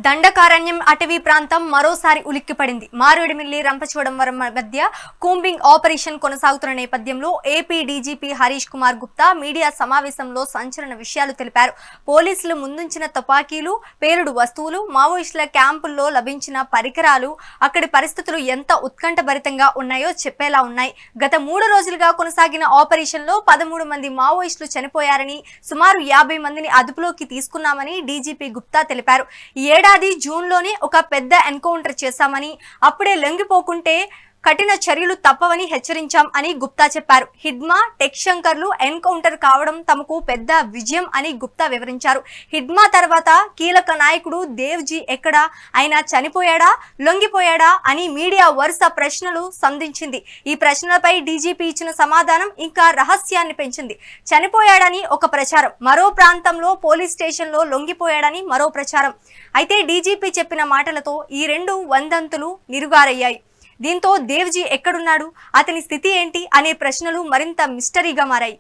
దండకారణ్యం అటవీ ప్రాంతం మరోసారి ఉలిక్కిపడింది. మారేడుమిల్లి రంపచోడవరం మధ్య కూంబింగ్ ఆపరేషన్ కొనసాగుతున్న నేపథ్యంలో AP DGP Harish Kumar Gupta media సమావేశంలో సంచలన విషయాలు తెలిపారు. పోలీసులు ముందుంచిన తుపాకీలు, పేలుడు వస్తువులు, మావోయిస్టుల క్యాంపుల్లో లభించిన పరికరాలు, అక్కడి పరిస్థితులు ఎంత ఉత్కంఠభరితంగా ఉన్నాయో చెప్పేలా ఉన్నాయి. గత 3 రోజులుగా కొనసాగిన ఆపరేషన్లో 13 మంది మావోయిస్టులు చనిపోయారని, సుమారు 50 మందిని అదుపులోకి తీసుకున్నామని డీజీపీ గుప్తా తెలిపారు. ఏడాది జూన్లోనే ఒక పెద్ద ఎన్కౌంటర్ చేశామని, అప్పుడే లొంగిపోకుంటే కఠిన చర్యలు తప్పవని హెచ్చరించాం అని గుప్తా చెప్పారు. హిడ్మా, టెక్ శంకర్లు ఎన్కౌంటర్ కావడం తమకు పెద్ద విజయం అని గుప్తా వివరించారు. హిడ్మా తర్వాత కీలక నాయకుడు దేవ్జీ ఎక్కడా, ఆయన చనిపోయాడా, లొంగిపోయాడా అని మీడియా వరుస ప్రశ్నలు సంధించింది. ఈ ప్రశ్నలపై డీజీపీ ఇచ్చిన సమాధానం ఇంకా రహస్యాన్ని పెంచింది. చనిపోయాడని ఒక ప్రచారం, మరో ప్రాంతంలో పోలీస్ స్టేషన్లో లొంగిపోయాడని మరో ప్రచారం. అయితే డీజీపీ చెప్పిన మాటలతో ఈ 2 వందంతులు నిరుగారయ్యాయి. దీంతో దేవ్జీ ఎక్కడున్నాడు, అతని స్థితి ఏంటి అనే ప్రశ్నలు మరింత మిస్టరీగా మారాయి.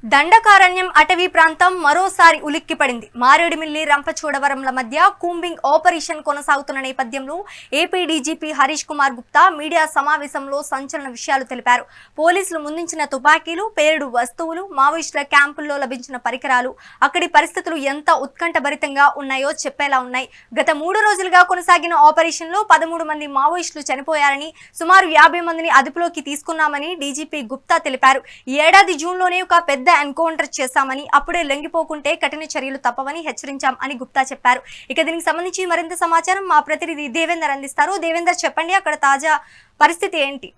దండకారణ్యం అటవీ ప్రాంతం మరోసారి ఉలిక్కిపడింది. మారేడుమిల్లి రంపచోడవరంల మధ్య కూంబింగ్ ఆపరేషన్ కొనసాగుతున్న నేపథ్యంలో AP DGP Harish Kumar Gupta media సమావేశంలో సంచలన విషయాలు తెలిపారు. పోలీసులు ముందుంచిన తుపాకీలు, పేలుడు వస్తువులు, మావోయిస్టుల క్యాంపుల్లో లభించిన పరికరాలు, అక్కడి పరిస్థితులు ఎంత ఉత్కంఠభరితంగా ఉన్నాయో చెప్పేలా ఉన్నాయి. గత 3 రోజులుగా కొనసాగిన ఆపరేషన్లో 13 మంది మావోయిస్టులు చనిపోయారని, సుమారు 50 మందిని అదుపులోకి తీసుకున్నామని డీజీపీ గుప్తా తెలిపారు. ఈ ఏడాది జూన్లోనే ఒక పెద్ద ఎన్కౌంటర్ చేశామని, అప్పుడే లొంగిపోకుంటే కఠిన చర్యలు తప్పవని హెచ్చరించాం అని గుప్తా చెప్పారు. ఇక దీనికి సంబంధించి మరింత సమాచారం మా ప్రతినిధి దేవేందర్ అందిస్తారు. దేవేందర్, చెప్పండి, అక్కడ తాజా పరిస్థితి ఏంటి?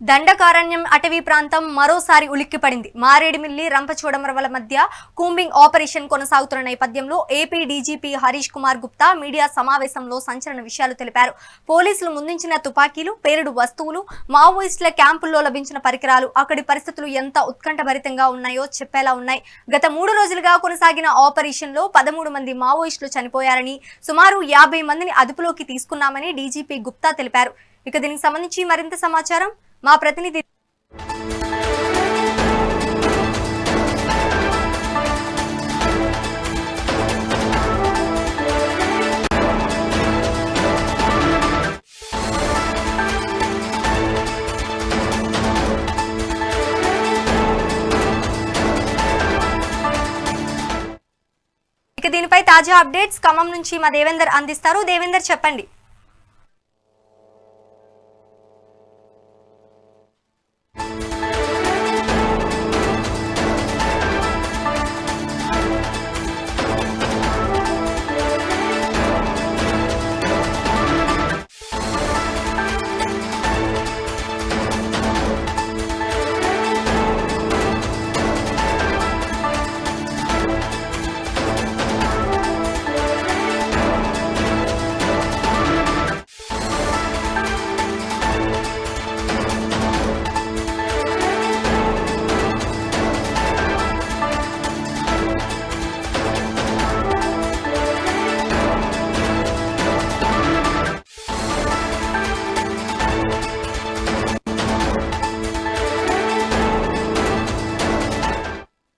దండకారణ్యం అటవీ ప్రాంతం మరోసారి ఉలిక్కిపడింది. మారేడుమిల్లి రంపచోడవరం మధ్య కూంబింగ్ ఆపరేషన్ కొనసాగుతున్న నేపథ్యంలో AP DGP Harish Kumar Gupta media సమావేశంలో సంచలన విషయాలు తెలిపారు. పోలీసులు ముందుంచిన తుపాకీలు, పేలుడు వస్తువులు, మావోయిస్టుల క్యాంపుల్లో లభించిన పరికరాలు, అక్కడి పరిస్థితులు ఎంత ఉత్కంఠభరితంగా ఉన్నాయో చెప్పేలా ఉన్నాయి. గత 3 రోజులుగా కొనసాగిన ఆపరేషన్లో 13 మంది మావోయిస్టులు చనిపోయారని, సుమారు 50 మందిని అదుపులోకి తీసుకున్నామని డీజీపీ గుప్తా తెలిపారు. ఇక దీనికి సంబంధించి మరింత సమాచారం మా ప్రతినిధి దీనిపై తాజా అప్డేట్స్ ఖమ్మం నుంచి మా దేవేందర్ అందిస్తారు. దేవేందర్, చెప్పండి.